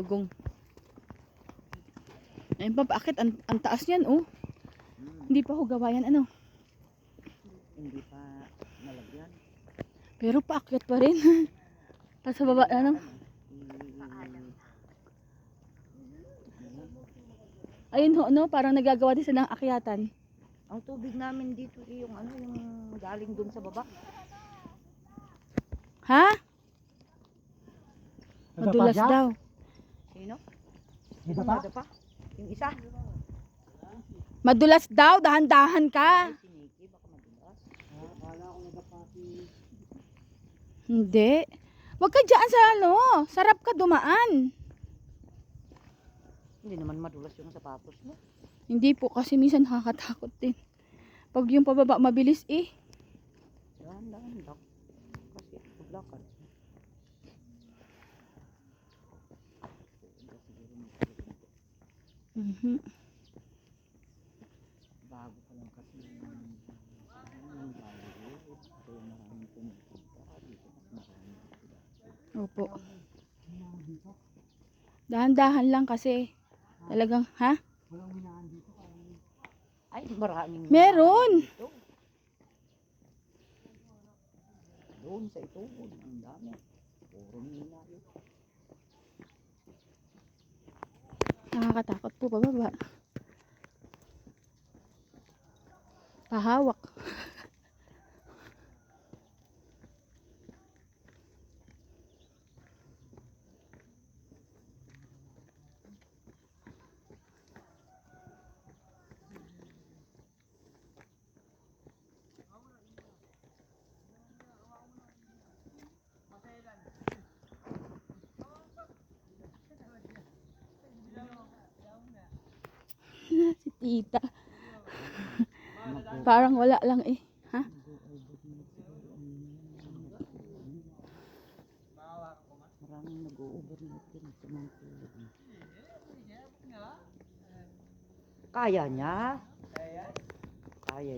Gong. Ayun pa, bakit? Ang taas niyan, oh. Hindi pa ho gawa yan, ano? Hindi pa nalagyan. Pero paakyat pa rin. Pa sa baba, ano? Ayun ho, no? Parang nagagawa din sila ng akyatan. Ang tubig namin dito yung ano, yung galing dun sa baba. Ha? Madulas Nadapa siya? daw. Sino? Dito Yung pa? nadapa? Yung isa? Madulas daw, dahan-dahan ka. Ay, si Nikki, baka madulas. Akala ko nadapa si... Hindi. Huwag ka dyan sa ano. Sarap ka dumaan. Hindi naman madulas yung sapatos mo. Hindi po, kasi minsan nakakatakot din. Pag yung pababa mabilis eh. Dahan-dahan lang. Kasi paglakad. Mhm. Bago pa lang kasi yung Bollywood. Kaya maraming pumupunta. Dito mas maraming sila. Opo. Dahan-dahan lang kasi. Talagang, ha? Walang minaan dito. Ay, maraming Meron. dito. Doon sa ito, ang dami. Puro mina yun. Nakakatakot po pababa. Pahawak. Si tita. Parang wala lang eh. Ha? Maraming nag-overnight din sa mga tulog. Kaya niya? Kaya